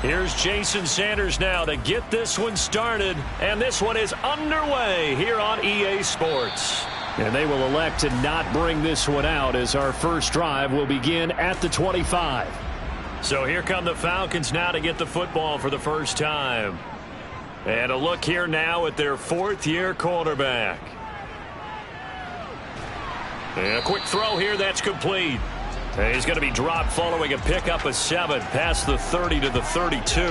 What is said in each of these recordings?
Here's Jason Sanders now to get this one started. And this one is underway here on EA Sports. And they will elect to not bring this one out as our first drive will begin at the 25. So here come the Falcons now to get the football for the first time. And a look here now at their fourth-year quarterback. And a quick throw here that's complete. And he's going to be dropped following a pickup of 7 past the 30 to the 32.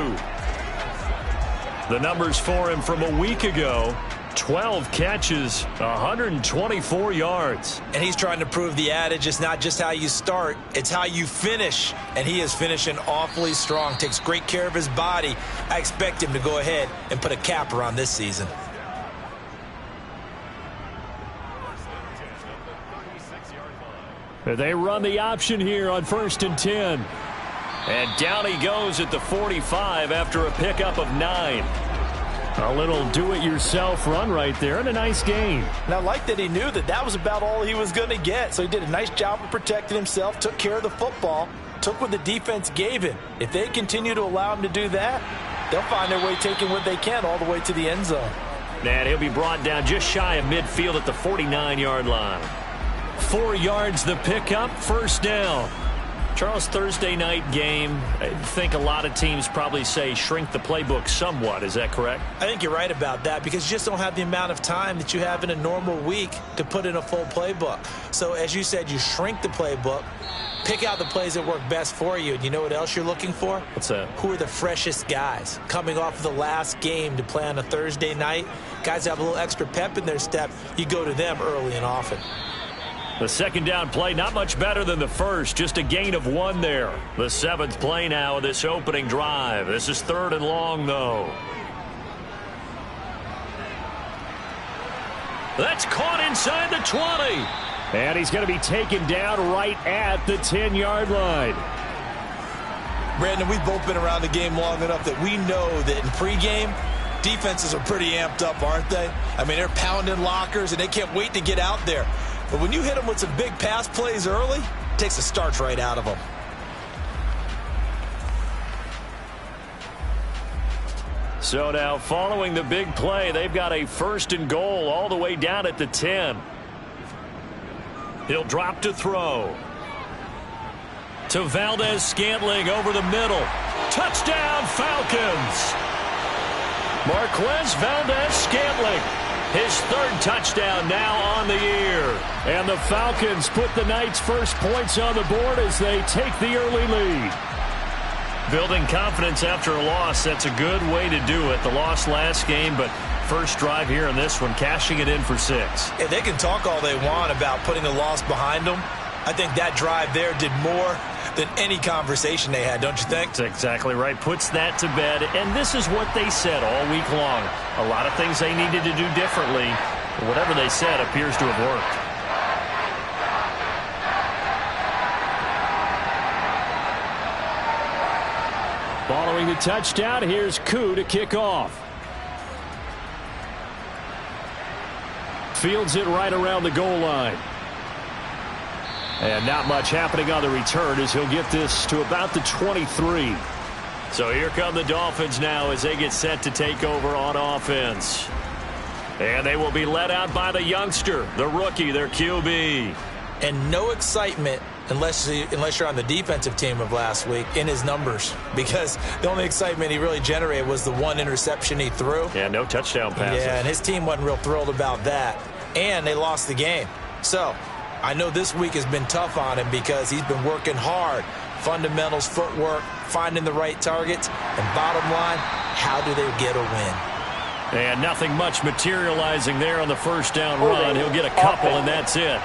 The numbers for him from a week ago: 12 catches, 124 yards. And he's trying to prove the adage, it's not just how you start, it's how you finish. And he is finishing awfully strong, takes great care of his body. I expect him to go ahead and put a capper on this season. They run the option here on 1st and 10. And down he goes at the 45 after a pickup of 9. A little do-it-yourself run right there and a nice gain. And I like that he knew that that was about all he was going to get. So he did a nice job of protecting himself, took care of the football, took what the defense gave him. If they continue to allow him to do that, they'll find their way taking what they can all the way to the end zone. And he'll be brought down just shy of midfield at the 49-yard line. 4 yards the pickup, first down. Charles, Thursday night game, I think a lot of teams probably say shrink the playbook somewhat. Is that correct? I think you're right about that because you just don't have the amount of time that you have in a normal week to put in a full playbook. So as you said, you shrink the playbook, pick out the plays that work best for you. And you know what else you're looking for? What's that? Who are the freshest guys coming off of the last game to play on a Thursday night? Guys have a little extra pep in their step. You go to them early and often. The second down play, not much better than the first. Just a gain of 1 there. The 7th play now of this opening drive. This is 3rd and long, though. That's caught inside the 20. And he's going to be taken down right at the 10-yard line. Brandon, we've both been around the game long enough that we know that in pregame, defenses are pretty amped up, aren't they? I mean, they're pounding lockers, and they can't wait to get out there. But when you hit them with some big pass plays early, it takes the starch right out of them. So now following the big play, they've got a 1st and goal all the way down at the 10. He'll drop to throw. To Valdez-Scantling over the middle. Touchdown, Falcons! Marquez Valdez-Scantling. His 3rd touchdown now on the year. And the Falcons put the Knights' first points on the board as they take the early lead. Building confidence after a loss, that's a good way to do it. The loss last game, but first drive here in this one, cashing it in for 6. Yeah, they can talk all they want about putting the loss behind them. I think that drive there did more than any conversation they had, don't you think? That's exactly right. Puts that to bed. And this is what they said all week long. A lot of things they needed to do differently. Whatever they said appears to have worked. Following the touchdown, here's Koo to kick off. Fields it right around the goal line. And not much happening on the return as he'll get this to about the 23. So here come the Dolphins now as they get set to take over on offense. And they will be led out by the youngster, the rookie, their QB. And no excitement unless you're on the defensive team of last week in his numbers. Because the only excitement he really generated was the 1 interception he threw. Yeah, no touchdown passes. Yeah, and his team wasn't real thrilled about that. And they lost the game. So I know this week has been tough on him because he's been working hard. Fundamentals, footwork, finding the right targets. And bottom line, how do they get a win? And nothing much materializing there on the first down run. He'll get a couple, and that's it.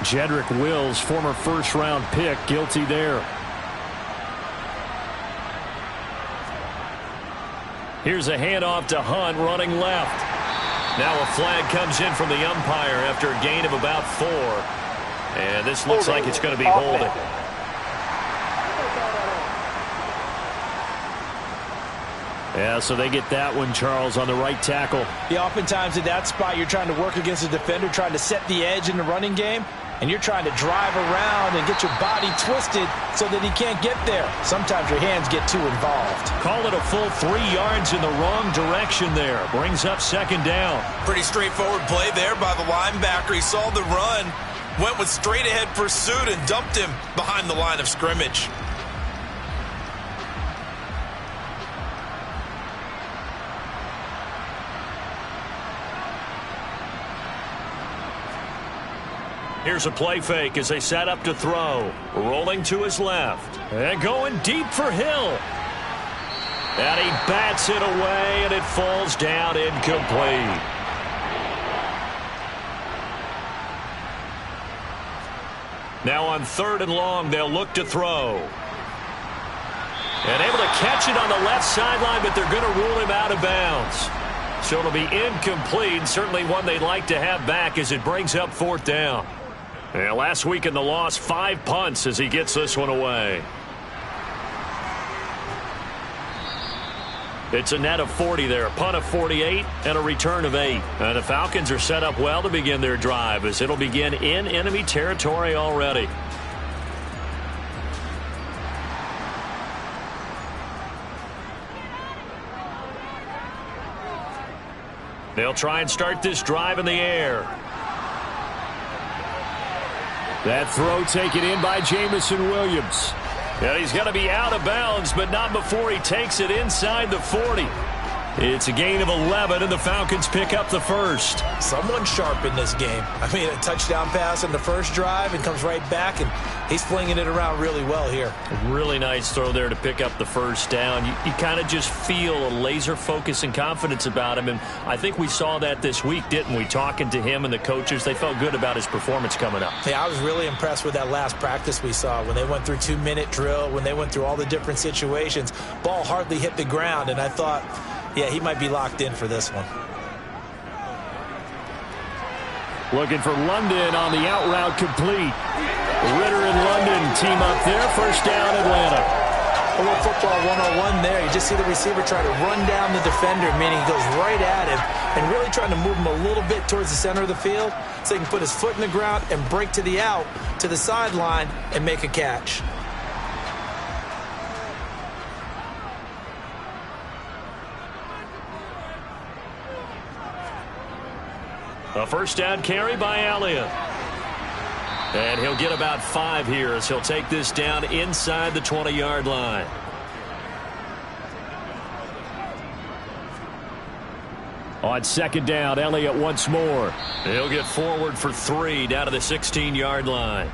Jedrick Wills, former first-round pick, guilty there. Here's a handoff to Hunt, running left. Now a flag comes in from the umpire after a gain of about 4. And this looks like it's going to be holding. Yeah, so they get that one, Charles, on the right tackle. Yeah, oftentimes at that spot, you're trying to work against a defender, trying to set the edge in the running game. and you're trying to drive around and get your body twisted so that he can't get there. Sometimes your hands get too involved. Call it a full 3 yards in the wrong direction there. Brings up second down. Pretty straightforward play there by the linebacker. He saw the run, went with straight-ahead pursuit, and dumped him behind the line of scrimmage. Here's a play fake as they set up to throw. Rolling to his left. And going deep for Hill. And he bats it away, and it falls down incomplete. Now on 3rd and long, they'll look to throw. And able to catch it on the left sideline, but they're going to rule him out of bounds. So it'll be incomplete, certainly one they'd like to have back as it brings up 4th down. And last week in the loss, 5 punts as he gets this one away. It's a net of 40 there, a punt of 48, and a return of 8. And the Falcons are set up well to begin their drive as it'll begin in enemy territory already. They'll try and start this drive in the air. That throw taken in by Jamison Williams. And he's going to be out of bounds, but not before he takes it inside the 40. It's a gain of 11, and the Falcons pick up the first. Someone sharp in this game. I mean, a touchdown pass in the first drive and comes right back, and he's flinging it around really well here. Really nice throw there to pick up the first down. You kind of just feel a laser focus and confidence about him, and I think we saw that this week, didn't we? Talking to him and the coaches, they felt good about his performance coming up. Yeah, I was really impressed with that last practice we saw when they went through 2-minute drill, when they went through all the different situations. Ball hardly hit the ground, and I thought, yeah, he might be locked in for this one. Looking for London on the out route complete. Ritter and London team up there. First down, Atlanta. A little football 101 there. You just see the receiver try to run down the defender, meaning he goes right at him and really trying to move him a little bit towards the center of the field so he can put his foot in the ground and break to the out, to the sideline, and make a catch. A first down carry by Elliott. And he'll get about 5 here as he'll take this down inside the 20-yard line. On second down, Elliott once more. He'll get forward for 3 down to the 16-yard line.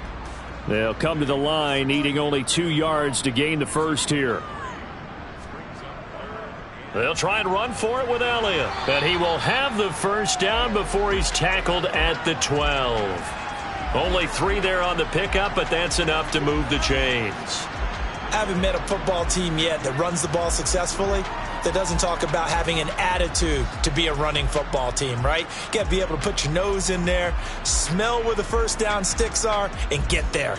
They'll come to the line needing only 2 yards to gain the first here. They'll try and run for it with Elliott. And he will have the first down before he's tackled at the 12. Only 3 there on the pickup, but that's enough to move the chains. I haven't met a football team yet that runs the ball successfully that doesn't talk about having an attitude to be a running football team, right? You got to be able to put your nose in there, smell where the first down sticks are, and get there.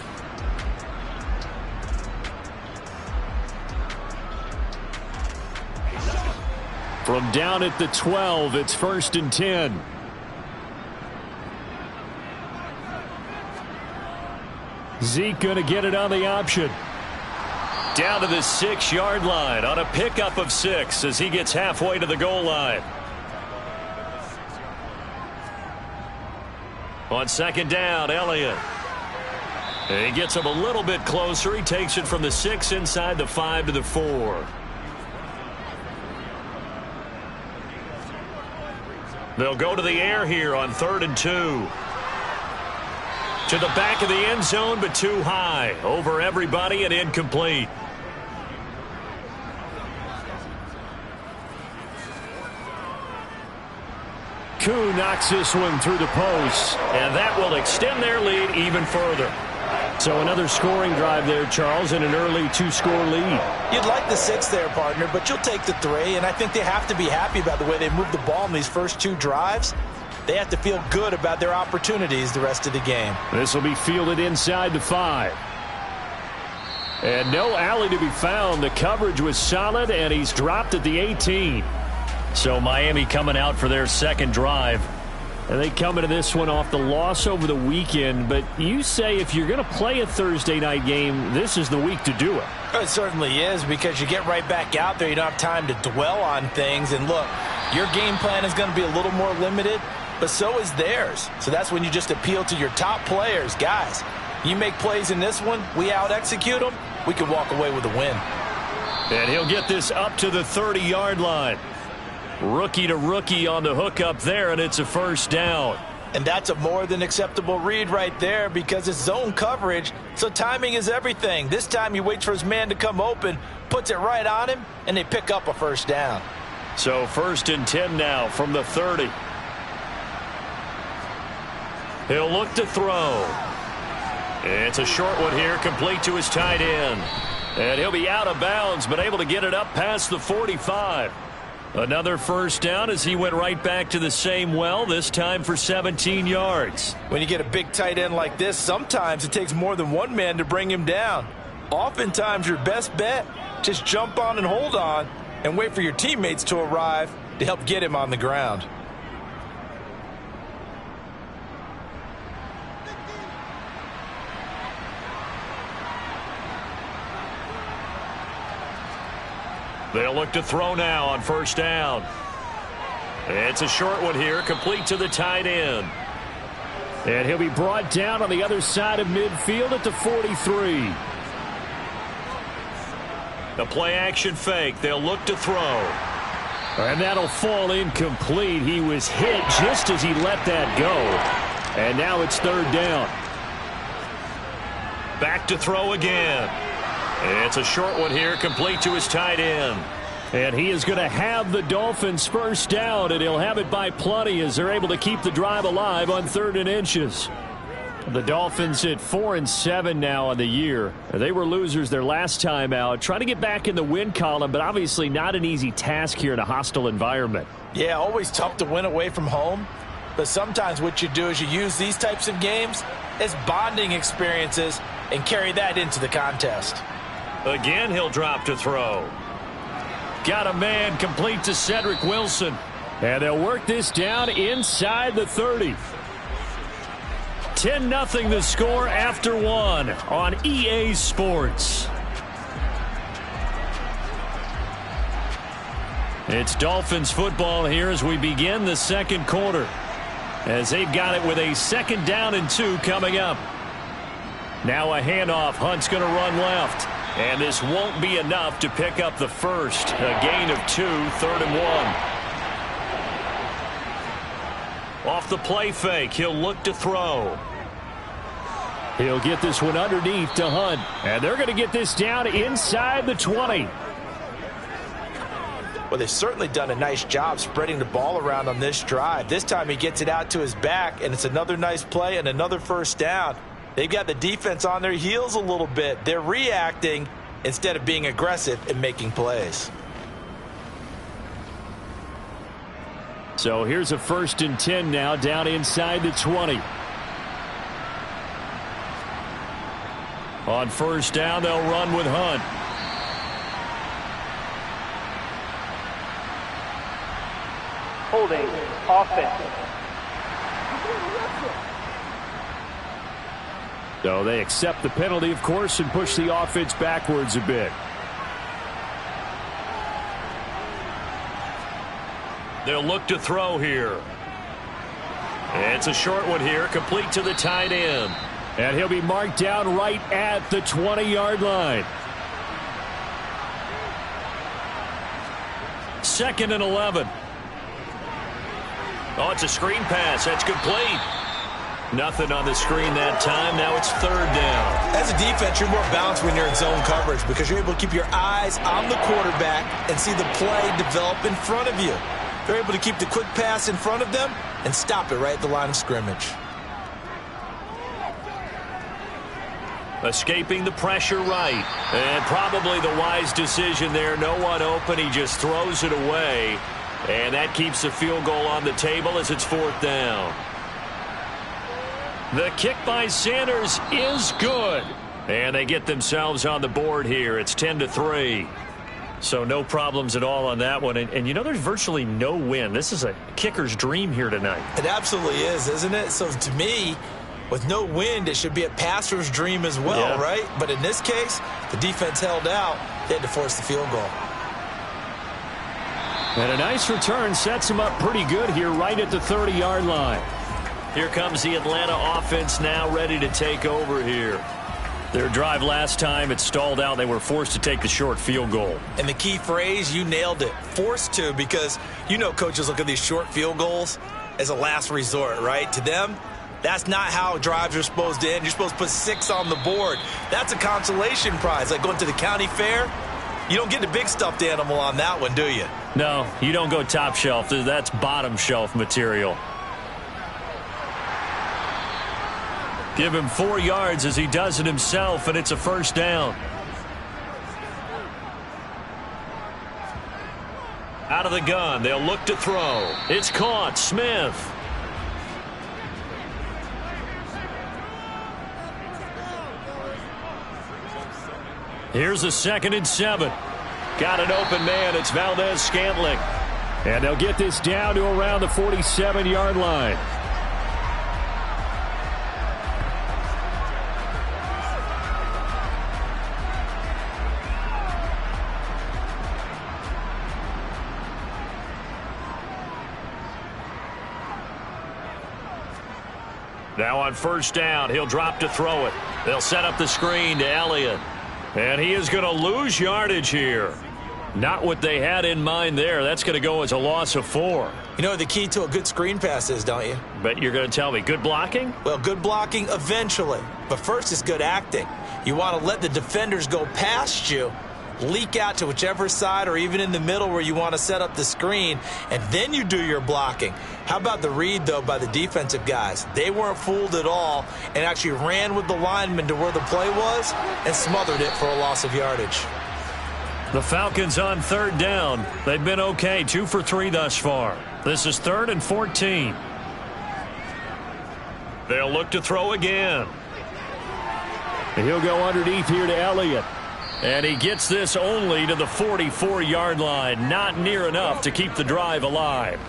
From down at the 12, it's 1st and 10. Zeke going to get it on the option. Down to the 6-yard line on a pickup of 6 as he gets halfway to the goal line. On second down, Elliott. And he gets him a little bit closer. He takes it from the 6 inside the 5 to the 4. They'll go to the air here on 3rd and 2. To the back of the end zone, but too high. Over everybody and incomplete. Koo knocks this one through the post, and that will extend their lead even further. So another scoring drive there, Charles, and an early 2-score lead. You'd like the 6 there, partner, but you'll take the 3, and I think they have to be happy about the way they moved the ball in these first 2 drives. They have to feel good about their opportunities the rest of the game. This will be fielded inside the 5. And no alley to be found. The coverage was solid, and he's dropped at the 18. So Miami coming out for their second drive. And they come into this one off the loss over the weekend, but you say if you're going to play a Thursday night game, this is the week to do it. It certainly is, because you get right back out there. You don't have time to dwell on things. And look, your game plan is going to be a little more limited, but so is theirs. So that's when you just appeal to your top players. Guys, you make plays in this one, we out-execute them, we can walk away with a win. And he'll get this up to the 30-yard line. Rookie to rookie on the hook up there, and it's a first down. And that's a more than acceptable read right there, because it's zone coverage, so timing is everything. This time he waits for his man to come open, puts it right on him, and they pick up a first down. So 1st and 10 now from the 30. He'll look to throw. It's a short one here, complete to his tight end. And he'll be out of bounds, but able to get it up past the 45. Another first down as he went right back to the same well, this time for 17 yards. When you get a big tight end like this, sometimes it takes more than one man to bring him down. Oftentimes your best bet, just jump on and hold on and wait for your teammates to arrive to help get him on the ground. They'll look to throw now on first down. It's a short one here, complete to the tight end. And he'll be brought down on the other side of midfield at the 43. The play-action fake. They'll look to throw. And that'll fall incomplete. He was hit just as he let that go. And now it's 3rd down. Back to throw again. It's a short one here, complete to his tight end. And he is going to have the Dolphins first down, and he'll have it by plenty as they're able to keep the drive alive on 3rd and inches. The Dolphins at 4-7 now on the year. They were losers their last time out, trying to get back in the win column, but obviously not an easy task here in a hostile environment. Yeah, always tough to win away from home. But sometimes what you do is you use these types of games as bonding experiences and carry that into the contest. Again, he'll drop to throw. Got a man, complete to Cedric Wilson. And they'll work this down inside the 30. 10-0 the score after 1 on EA Sports. It's Dolphins football here as we begin the 2nd quarter, as they've got it with a 2nd down and 2 coming up. Now a handoff. Hunt's going to run left. And this won't be enough to pick up the first. A gain of 2, 3rd and 1. Off the play fake, he'll look to throw. He'll get this one underneath to Hunt. And they're going to get this down inside the 20. Well, they've certainly done a nice job spreading the ball around on this drive. This time he gets it out to his back, and it's another nice play and another first down. They've got the defense on their heels a little bit. They're reacting instead of being aggressive and making plays. So here's a 1st and 10 now, down inside the 20. On first down, they'll run with Hunt. Holding offense. So they accept the penalty, of course, and push the offense backwards a bit. They'll look to throw here. It's a short one here, complete to the tight end. And he'll be marked down right at the 20-yard line. 2nd and 11. Oh, it's a screen pass. That's complete. Nothing on the screen that time. Now it's 3rd down. As a defense, you're more balanced when you're in zone coverage because you're able to keep your eyes on the quarterback and see the play develop in front of you. They're able to keep the quick pass in front of them and stop it right at the line of scrimmage. Escaping the pressure right. And probably the wise decision there. No one open. He just throws it away. And that keeps the field goal on the table as it's 4th down. The kick by Sanders is good. And they get themselves on the board here. It's 10-3. So no problems at all on that one. And you know, there's virtually no wind. This is a kicker's dream here tonight. It absolutely is, isn't it? So to me, with no wind, it should be a passer's dream as well, right? But in this case, the defense held out. They had to force the field goal. And a nice return sets him up pretty good here right at the 30-yard line. Here comes the Atlanta offense now ready to take over here. Their drive last time, it stalled out. They were forced to take the short field goal. And the key phrase, you nailed it, forced to, because you know coaches look at these short field goals as a last resort, right? To them, that's not how drives are supposed to end. You're supposed to put 6 on the board. That's a consolation prize, like going to the county fair. You don't get the big stuffed animal on that one, do you? No, you don't go top shelf. That's bottom shelf material. Give him 4 yards as he does it himself, and it's a first down. Out of the gun, they'll look to throw. It's caught. Smith. Here's a 2nd and 7. Got an open man. It's Valdez-Scantling. And they'll get this down to around the 47-yard line. Now on first down, he'll drop to throw it. They'll set up the screen to Elliott. And he is going to lose yardage here. Not what they had in mind there. That's going to go as a loss of 4. You know what the key to a good screen pass is, don't you? But you're going to tell me, good blocking? Well, good blocking eventually. But first is good acting. You want to let the defenders go past you, leak out to whichever side or even in the middle where you want to set up the screen, and then you do your blocking. How about the read, though, by the defensive guys? They weren't fooled at all and actually ran with the lineman to where the play was and smothered it for a loss of yardage. The Falcons on 3rd down. They've been okay, 2 for 3 thus far. This is 3rd and 14. They'll look to throw again. And he'll go underneath here to Elliott. And he gets this only to the 44-yard line. Not near enough to keep the drive alive.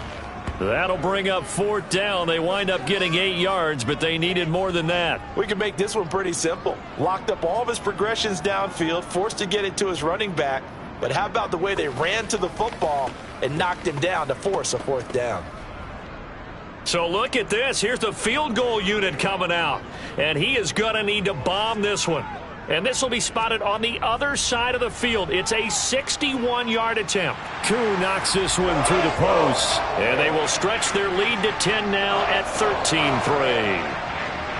That'll bring up 4th down. They wind up getting 8 yards, but they needed more than that. We can make this one pretty simple. Locked up all of his progressions downfield, forced to get it to his running back. But how about the way they ran to the football and knocked him down to force a 4th down? So look at this. Here's the field goal unit coming out. And he is going to need to bomb this one. And this will be spotted on the other side of the field. It's a 61-yard attempt. Koo knocks this one through the post. And they will stretch their lead to 10 now at 13-3.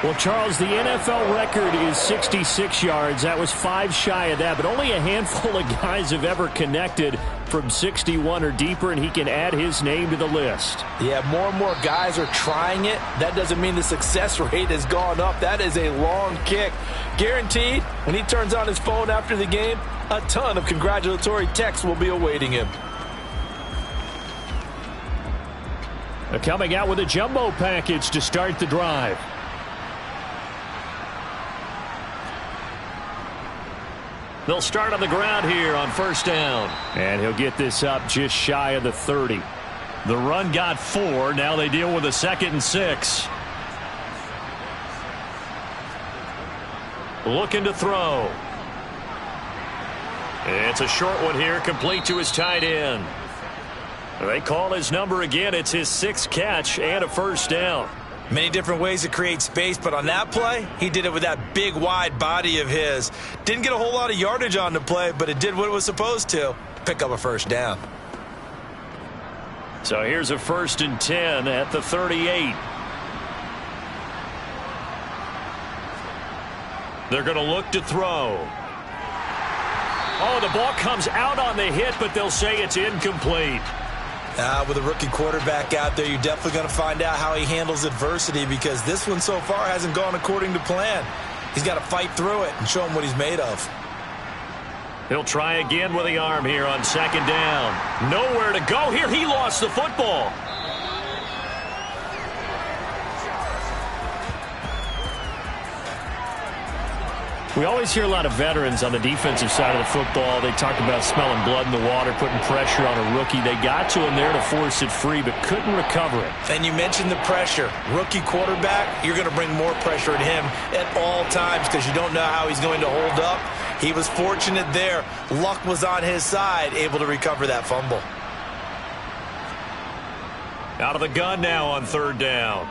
Well, Charles, the NFL record is 66 yards. That was 5 shy of that, but only a handful of guys have ever connected from 61 or deeper, and he can add his name to the list. Yeah, more and more guys are trying it. That doesn't mean the success rate has gone up. That is a long kick. Guaranteed, when he turns on his phone after the game, a ton of congratulatory texts will be awaiting him. They're coming out with a jumbo package to start the drive. They'll start on the ground here on first down. And he'll get this up just shy of the 30. The run got 4. Now they deal with a 2nd and 6. Looking to throw. It's a short one here, complete to his tight end. They call his number again. It's his 6th catch and a first down. Many different ways to create space, but on that play, he did it with that big, wide body of his. Didn't get a whole lot of yardage on the play, but it did what it was supposed to, pick up a first down. So here's a 1st and 10 at the 38. They're going to look to throw. Oh, the ball comes out on the hit, but they'll say it's incomplete. With a rookie quarterback out there, you're definitely going to find out how he handles adversity, because this one so far hasn't gone according to plan. He's got to fight through it and show him what he's made of. He'll try again with the arm here on 2nd down. Nowhere to go here. He lost the football. We always hear a lot of veterans on the defensive side of the football. They talk about smelling blood in the water, putting pressure on a rookie. They got to him there to force it free, but couldn't recover it. And you mentioned the pressure. Rookie quarterback, you're going to bring more pressure at him at all times because you don't know how he's going to hold up. He was fortunate there. Luck was on his side, able to recover that fumble. Out of the gun now on third down.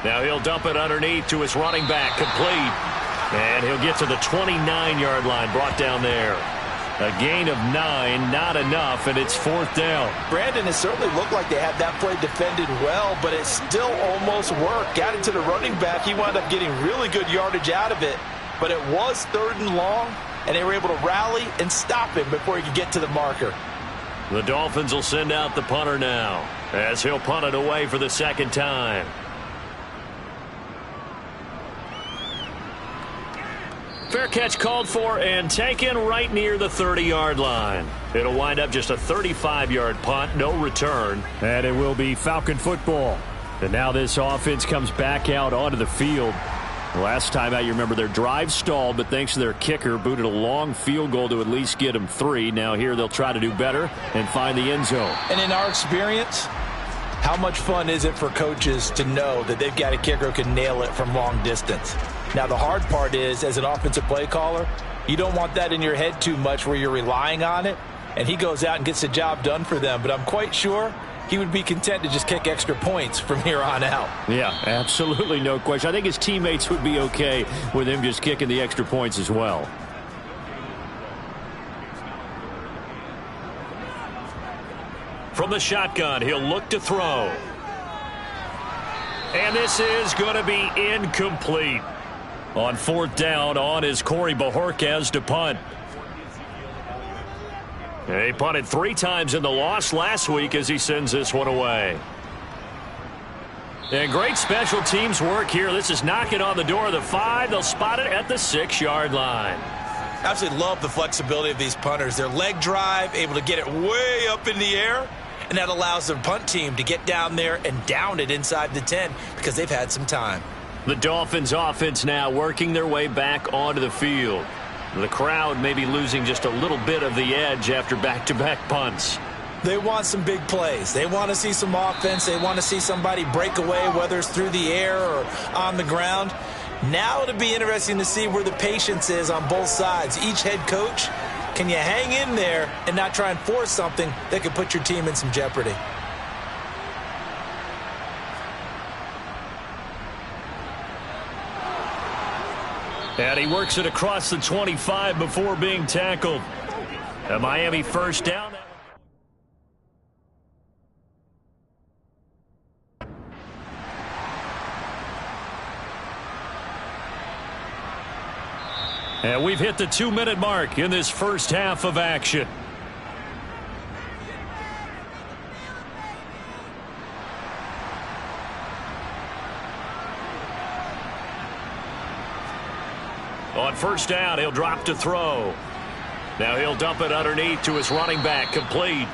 Now he'll dump it underneath to his running back, complete. And he'll get to the 29-yard line, brought down there. A gain of 9, not enough, and it's fourth down. Brandon, it certainly looked like they had that play defended well, but it still almost worked. Got it to the running back. He wound up getting really good yardage out of it, but it was third and long, and they were able to rally and stop him before he could get to the marker. The Dolphins will send out the punter now, as he'll punt it away for the second time. Fair catch called for and taken right near the 30-yard line. It'll wind up just a 35-yard punt, no return. And it will be Falcon football. And now this offense comes back out onto the field. Last time out, you remember their drive stalled, but thanks to their kicker, booted a long field goal to at least get them 3. Now here they'll try to do better and find the end zone. And in our experience, how much fun is it for coaches to know that they've got a kicker who can nail it from long distance? Now, the hard part is, as an offensive play caller, you don't want that in your head too much where you're relying on it, and he goes out and gets the job done for them. But I'm quite sure he would be content to just kick extra points from here on out. Yeah, absolutely no question. I think his teammates would be okay with him just kicking the extra points as well. From the shotgun, he'll look to throw. And this is going to be incomplete. On fourth down, on is Corey Bajorquez to punt. He punted 3 times in the loss last week as he sends this one away. And great special teams work here. This is knocking on the door of the 5. They'll spot it at the 6-yard line. Absolutely love the flexibility of these punters. Their leg drive, able to get it way up in the air, and that allows the punt team to get down there and down it inside the 10 because they've had some time. The Dolphins offense now working their way back onto the field. The crowd may be losing just a little bit of the edge after back-to-back punts. They want some big plays. They want to see some offense. They want to see somebody break away, whether it's through the air or on the ground. Now it'll be interesting to see where the patience is on both sides. Each head coach, can you hang in there and not try and force something that could put your team in some jeopardy? And he works it across the 25 before being tackled. A Miami first down. And we've hit the 2-minute mark in this first half of action. On first down, he'll drop to throw. Now he'll dump it underneath to his running back, complete.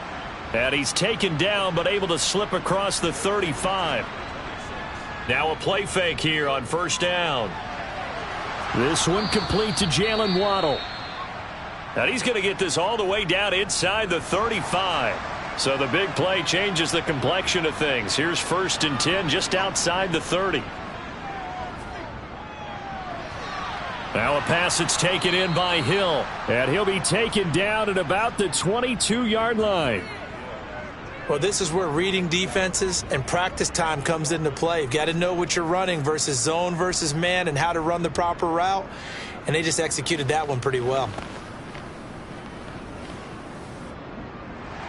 And he's taken down, but able to slip across the 35. Now a play fake here on first down. This one complete to Jalen Waddle. And he's going to get this all the way down inside the 35. So the big play changes the complexion of things. Here's first and 10 just outside the 30. Now a pass that's taken in by Hill. And he'll be taken down at about the 22-yard line. Well, this is where reading defenses and practice time comes into play. You've got to know what you're running versus zone versus man and how to run the proper route. And they just executed that one pretty well.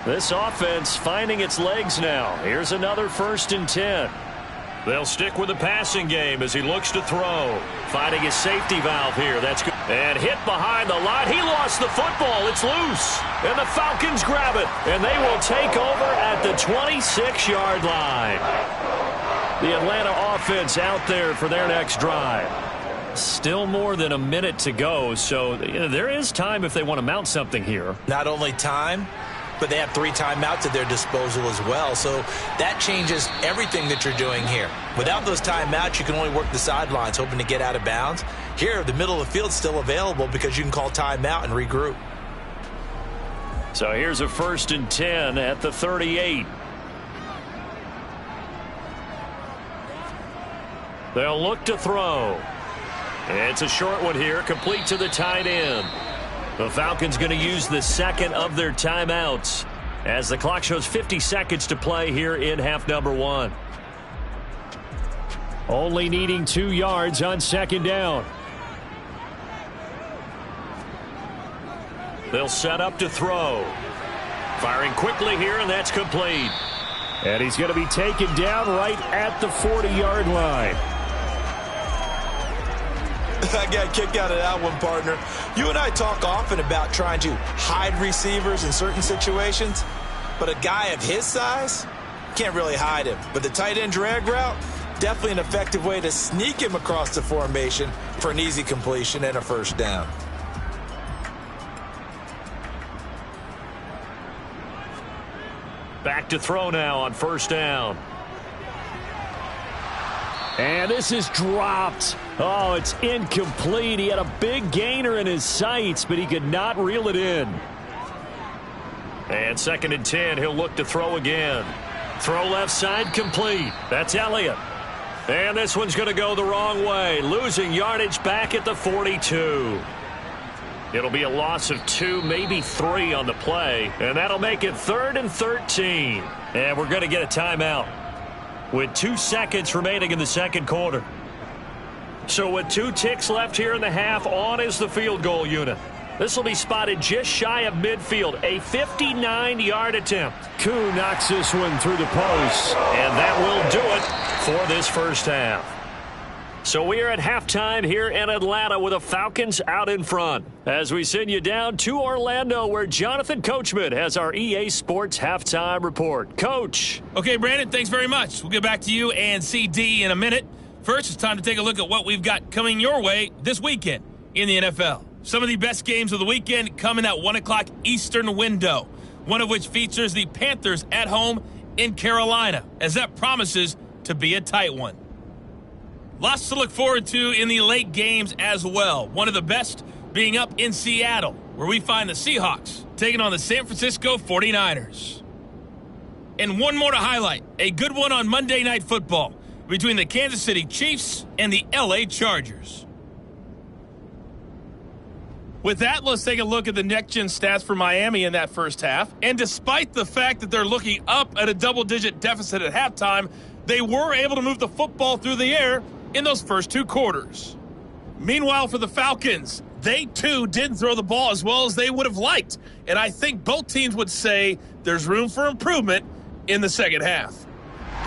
This offense finding its legs now. Here's another first and 10. They'll stick with the passing game as he looks to throw. Finding his safety valve here. That's good. And hit behind the line. He lost the football. It's loose. And the Falcons grab it. And they will take over at the 26-yard line. The Atlanta offense out there for their next drive. Still more than a minute to go. So there is time if they want to mount something here. Not only time, but they have 3 timeouts at their disposal as well. So that changes everything that you're doing here. Without those timeouts, you can only work the sidelines, hoping to get out of bounds. Here, the middle of the field's still available because you can call timeout and regroup. So here's a 1st and 10 at the 38. They'll look to throw. It's a short one here, complete to the tight end. The Falcons going to use the second of their timeouts as the clock shows 50 seconds to play here in half number 1. Only needing 2 yards on 2nd down. They'll set up to throw. Firing quickly here, and that's complete. And he's going to be taken down right at the 40-yard line. I got a kick out of that one, partner. You and I talk often about trying to hide receivers in certain situations, but a guy of his size can't really hide him. But the tight end drag route, definitely an effective way to sneak him across the formation for an easy completion and a 1st down. Back to throw now on 1st down. And this is dropped. Oh, it's incomplete. He had a big gainer in his sights, but he could not reel it in. And 2nd and 10, he'll look to throw again. Throw left side, complete. That's Elliott. And this one's going to go the wrong way, losing yardage back at the 42. It'll be a loss of 2, maybe 3 on the play, and that'll make it 3rd and 13. And we're going to get a timeout with 2 seconds remaining in the 2nd quarter. So with 2 ticks left here in the half, on is the field goal unit. This will be spotted just shy of midfield, a 59-yard attempt. Koo knocks this one through the post. And that will do it for this 1st half. So we are at halftime here in Atlanta with the Falcons out in front. As we send you down to Orlando, where Jonathan Coachman has our EA Sports halftime report. Coach. Okay, Brandon, thanks very much. We'll get back to you and CD in a minute. First, it's time to take a look at what we've got coming your way this weekend in the NFL. Some of the best games of the weekend come in that 1 o'clock Eastern window, one of which features the Panthers at home in Carolina, as that promises to be a tight one. Lots to look forward to in the late games as well. One of the best being up in Seattle, where we find the Seahawks taking on the San Francisco 49ers. And one more to highlight, a good one on Monday Night Football between the Kansas City Chiefs and the LA Chargers. With that, let's take a look at the next-gen stats for Miami in that 1st half. And despite the fact that they're looking up at a double-digit deficit at halftime, they were able to move the football through the air in those first 2 quarters. Meanwhile, for the Falcons, they too didn't throw the ball as well as they would have liked. And I think both teams would say there's room for improvement in the 2nd half.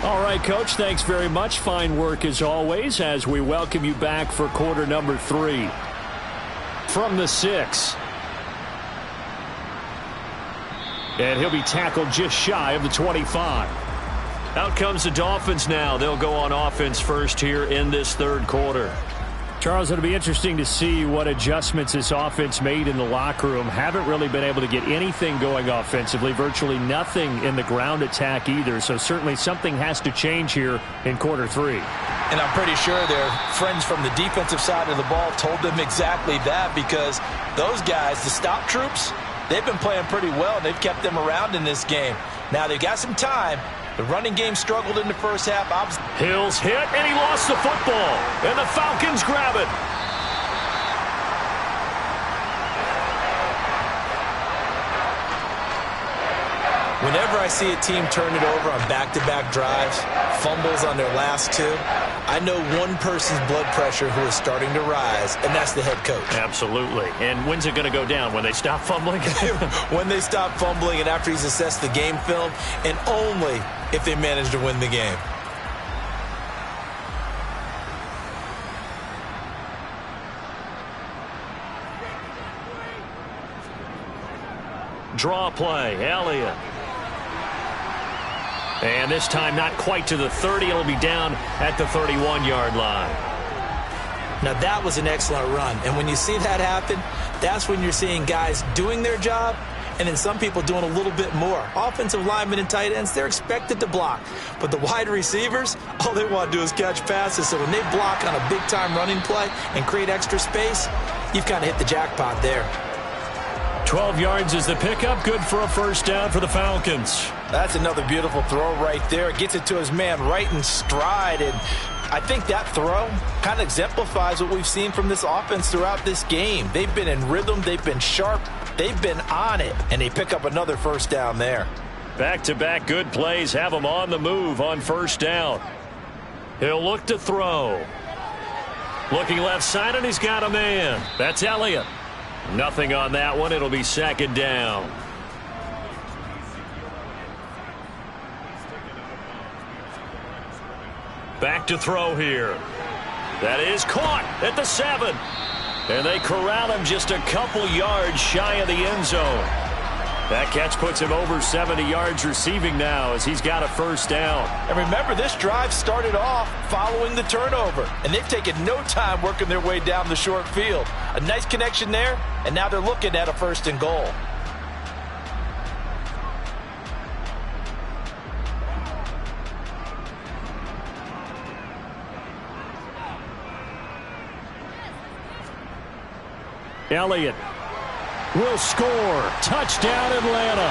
All right, Coach, thanks very much. Fine work as always as we welcome you back for quarter number 3. From the 6. And he'll be tackled just shy of the 25. Out comes the Dolphins now. They'll go on offense first here in this 3rd quarter. Charles, it'll be interesting to see what adjustments this offense made in the locker room. Haven't really been able to get anything going offensively, virtually nothing in the ground attack either. So certainly something has to change here in quarter 3. And I'm pretty sure their friends from the defensive side of the ball told them exactly that, because those guys, the stop troops, they've been playing pretty well, and they've kept them around in this game. Now they've got some time. The running game struggled in the 1st half. Hill's hit, and he lost the football. And the Falcons grab it. Whenever I see a team turn it over on back-to-back drives, fumbles on their last 2, I know one person's blood pressure who is starting to rise, and that's the head coach. Absolutely. And when's it going to go down? When they stop fumbling? When they stop fumbling and after he's assessed the game film, and only if they manage to win the game. Draw play, Elliott. And this time not quite to the 30. It'll be down at the 31-yard line. Now that was an excellent run. And when you see that happen, that's when you're seeing guys doing their job and then some people doing a little bit more. Offensive linemen and tight ends, they're expected to block. But the wide receivers, all they want to do is catch passes. So when they block on a big-time running play and create extra space, you've kind of hit the jackpot there. 12 yards is the pickup. Good for a first down for the Falcons. That's another beautiful throw right there. Gets it to his man right in stride. And I think that throw kind of exemplifies what we've seen from this offense throughout this game. They've been in rhythm. They've been sharp. They've been on it. And they pick up another first down there. Back-to-back good plays have him on the move on first down. He'll look to throw. Looking left side, and he's got a man. That's Elliott. Nothing on that one. It'll be second down. Back to throw here. That is caught at the 7. And they corral him just a couple yards shy of the end zone. That catch puts him over 70 yards receiving now as he's got a first down. And remember, this drive started off following the turnover. And they've taken no time working their way down the short field. A nice connection there, and now they're looking at a first and goal. Elliott will score. Touchdown, Atlanta.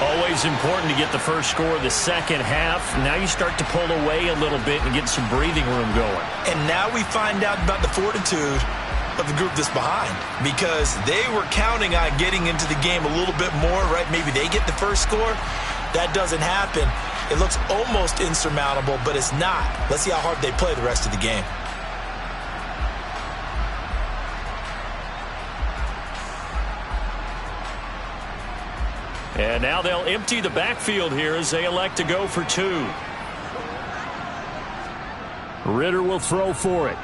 Always important to get the first score of the second half. Now you start to pull away a little bit and get some breathing room going. And now we find out about the fortitude of the group that's behind, because they were counting on getting into the game a little bit more, right? Maybe they get the first score. That doesn't happen. It looks almost insurmountable, but it's not. Let's see how hard they play the rest of the game. And now they'll empty the backfield here as they elect to go for 2. Ritter will throw for it.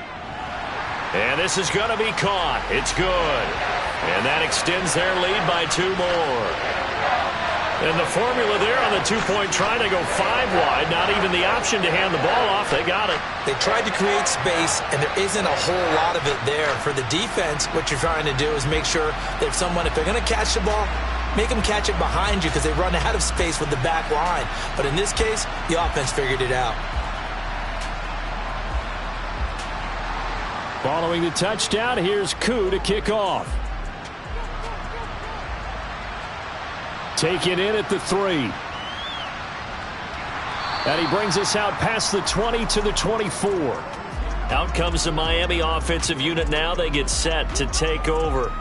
And this is going to be caught. It's good. And that extends their lead by 2 more. And the formula there on the 2-point try, they go 5 wide. Not even the option to hand the ball off. They got it. They tried to create space, and there isn't a whole lot of it there. For the defense, what you're trying to do is make sure that if they're going to catch the ball, make them catch it behind you, because they run out of space with the back line. But in this case, the offense figured it out. Following the touchdown, here's Koo to kick off. Taken in at the 3. And he brings us out past the 20 to the 24. Out comes the Miami offensive unit now. They get set to take over.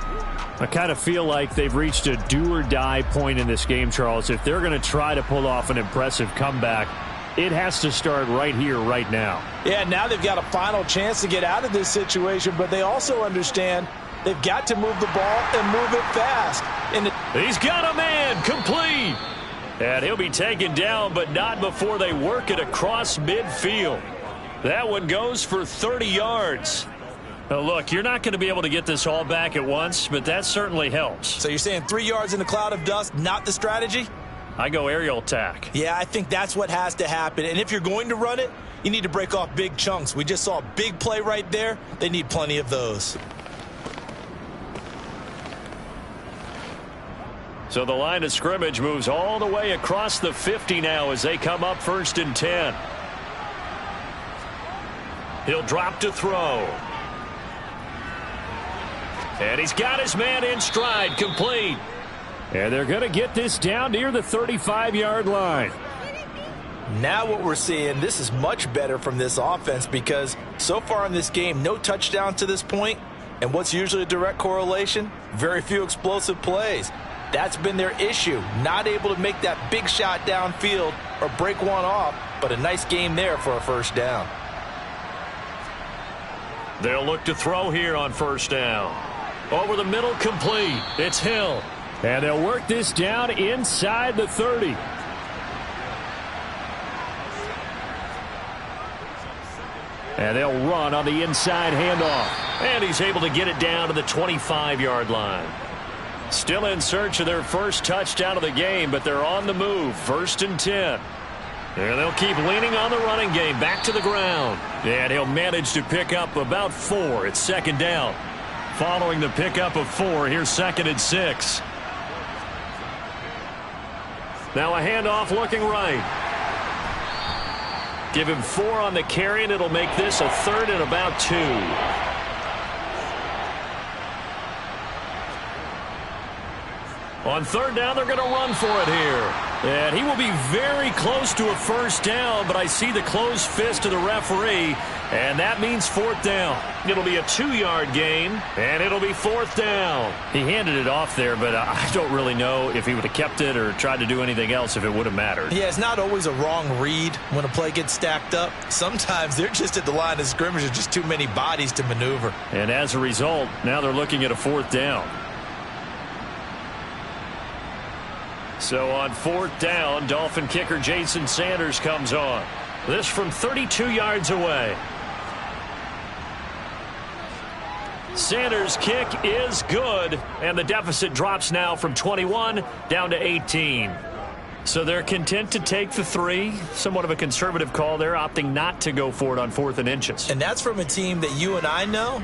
I kind of feel like they've reached a do-or-die point in this game, Charles. If they're going to try to pull off an impressive comeback, it has to start right here, right now. Yeah, now they've got a final chance to get out of this situation, but they also understand they've got to move the ball and move it fast. He's got a man, complete. And he'll be taken down, but not before they work it across midfield. That one goes for 30 yards. Now look, you're not going to be able to get this all back at once, but that certainly helps. So you're saying 3 yards in a cloud of dust, not the strategy? I go aerial attack. Yeah, I think that's what has to happen. And if you're going to run it, you need to break off big chunks. We just saw a big play right there. They need plenty of those. So the line of scrimmage moves all the way across the 50 now as they come up 1st and 10. He'll drop to throw. And he's got his man in stride, complete. And they're going to get this down near the 35-yard line. Now what we're seeing, this is much better from this offense, because so far in this game, no touchdown to this point. And what's usually a direct correlation? Very few explosive plays. That's been their issue. Not able to make that big shot downfield or break one off, but a nice game there for a first down. They'll look to throw here on first down. Over the middle, complete. It's Hill. And they'll work this down inside the 30. And they'll run on the inside handoff. And he's able to get it down to the 25-yard line. Still in search of their first touchdown of the game, but they're on the move. 1st and 10. And they'll keep leaning on the running game. Back to the ground. And he'll manage to pick up about 4. It's 2nd down. following the pickup of 4. Here's 2nd and 6. Now a handoff looking right. Give him 4 on the carry, and it'll make this a 3rd and about 2. On 3rd down, they're going to run for it here. And he will be very close to a 1st down, but I see the closed fist of the referee, and that means 4th down. It'll be a 2-yard gain, and it'll be 4th down. He handed it off there, but I don't really know if he would have kept it or tried to do anything else if it would have mattered. Yeah, it's not always a wrong read when a play gets stacked up. Sometimes they're just at the line of scrimmage. There's just too many bodies to maneuver. And as a result, now they're looking at a 4th down. So on 4th down, Dolphin kicker Jason Sanders comes on. This from 32 yards away. Sanders' kick is good, and the deficit drops now from 21 down to 18. So they're content to take the 3. Somewhat of a conservative call there, opting not to go for it on 4th and inches. And that's from a team that you and I know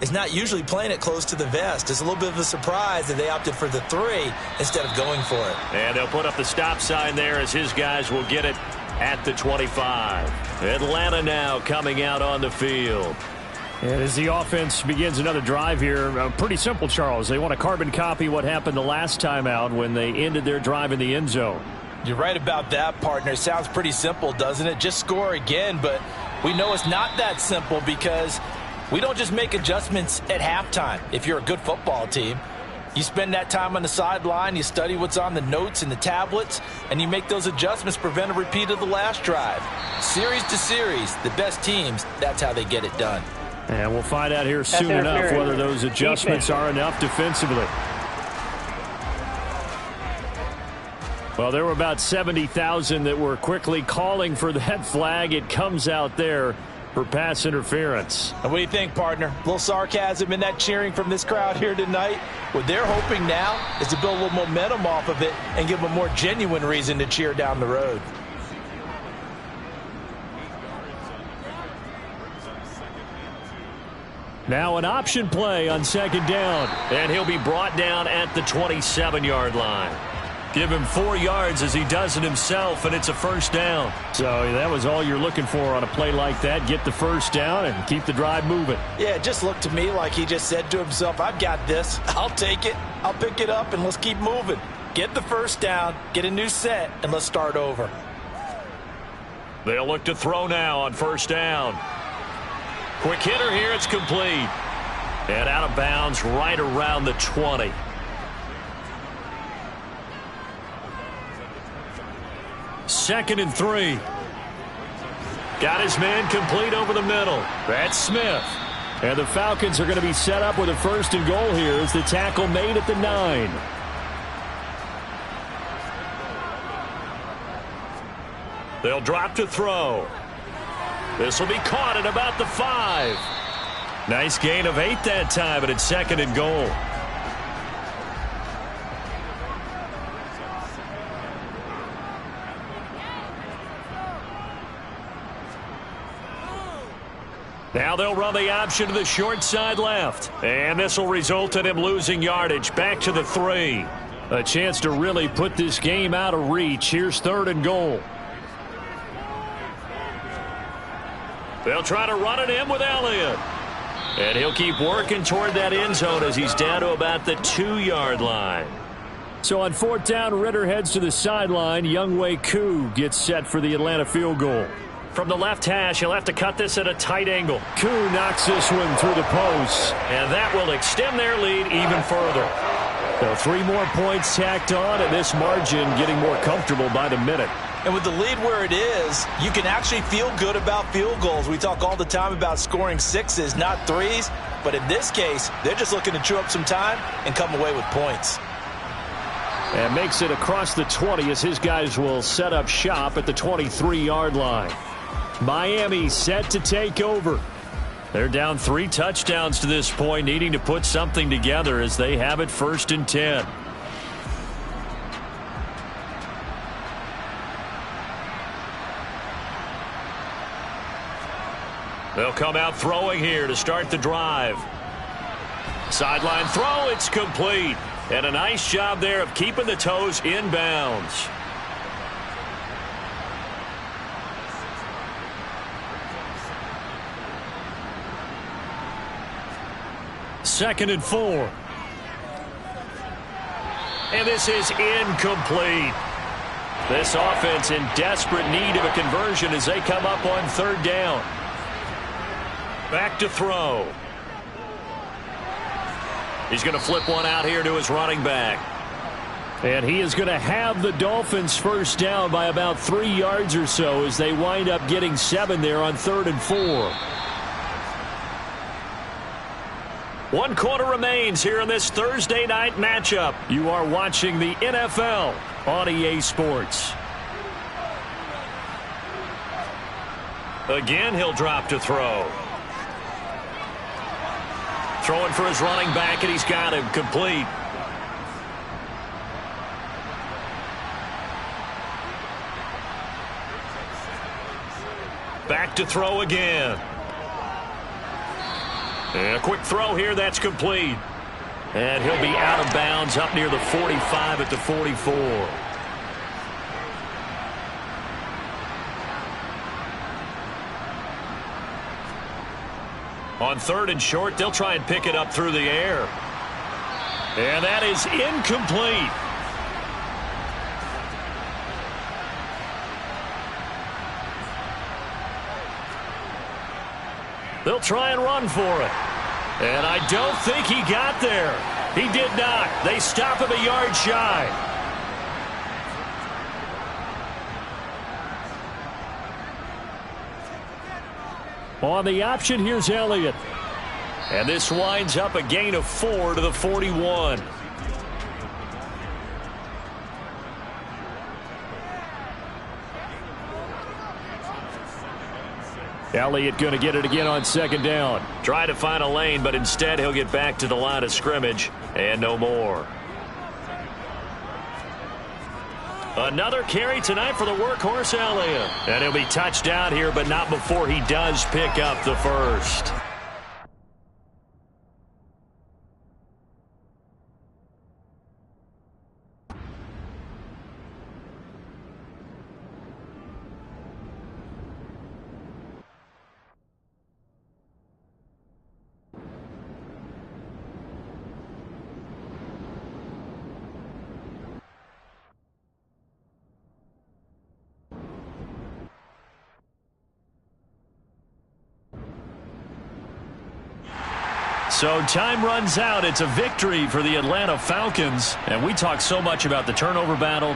is not usually playing it close to the vest. It's a little bit of a surprise that they opted for the 3 instead of going for it. And they'll put up the stop sign there as his guys will get it at the 25. Atlanta now coming out on the field. And as the offense begins another drive here, pretty simple, Charles. They want to carbon copy what happened the last time out when they ended their drive in the end zone. You're right about that, partner. It sounds pretty simple, doesn't it? Just score again, but we know it's not that simple because we don't just make adjustments at halftime. If you're a good football team, you spend that time on the sideline, you study what's on the notes and the tablets, and you make those adjustments, prevent a repeat of the last drive. Series to series, the best teams, that's how they get it done. And we'll find out here soon enough whether those adjustments are enough defensively. Well, there were about 70,000 that were quickly calling for that flag. It comes out there for pass interference. And what do you think, partner? A little sarcasm in that cheering from this crowd here tonight. What they're hoping now is to build a little momentum off of it and give them a more genuine reason to cheer down the road. Now an option play on 2nd down. And he'll be brought down at the 27-yard line. Give him 4 yards as he does it himself, and it's a 1st down. So that was all you're looking for on a play like that. Get the 1st down and keep the drive moving. Yeah, it just looked to me like he just said to himself, I've got this. I'll take it. I'll pick it up, and let's keep moving. Get the 1st down, get a new set, and let's start over. They'll look to throw now on 1st down. Quick hitter here. It's complete. And out of bounds right around the 20. Second and 3. Got his man complete over the middle. That's Smith. And the Falcons are going to be set up with a 1st and goal here as the tackle made at the 9. They'll drop to throw. This will be caught at about the 5. Nice gain of 8 that time, but it's 2nd and goal. Now they'll run the option to the short side left. And this will result in him losing yardage back to the 3. A chance to really put this game out of reach. Here's 3rd and goal. They'll try to run it in with Elliott. And he'll keep working toward that end zone as he's down to about the 2-yard line. So on 4th down, Ritter heads to the sideline. Younghoe Koo gets set for the Atlanta field goal. From the left hash, he'll have to cut this at a tight angle. Koo knocks this one through the post. And that will extend their lead even further. So 3 more points tacked on, and this margin getting more comfortable by the minute. And with the lead where it is, you can actually feel good about field goals. We talk all the time about scoring 6s, not 3s. But in this case, they're just looking to chew up some time and come away with points. And makes it across the 20 as his guys will set up shop at the 23-yard line. Miami set to take over. They're down 3 touchdowns to this point, needing to put something together as they have it 1st and 10. They'll come out throwing here to start the drive. Sideline throw, it's complete. And a nice job there of keeping the toes in bounds. Second and 4. And this is incomplete. This offense in desperate need of a conversion as they come up on third down. Back to throw. He's going to flip one out here to his running back. And he is going to have the Dolphins first down by about 3 yards or so as they wind up getting 7 there on 3rd and 4. 1 quarter remains here in this Thursday night matchup. You are watching the NFL on EA Sports. Again, he'll drop to throw. Throwing for his running back, and he's got him complete. Back to throw again. And a quick throw here, that's complete. And he'll be out of bounds up near the 45 at the 44. On 3rd and short, they'll try and pick it up through the air. And that is incomplete. They'll try and run for it. And I don't think he got there. He did not. They stop him a yard shy. On the option, here's Elliott. And this winds up a gain of 4 to the 41. Elliott going to get it again on 2nd down. Try to find a lane, but instead he'll get back to the line of scrimmage and no more. Another carry tonight for the workhorse Elliott. And he'll be touched down here, but not before he does pick up the first. So time runs out. It's a victory for the Atlanta Falcons. And we talk so much about the turnover battle.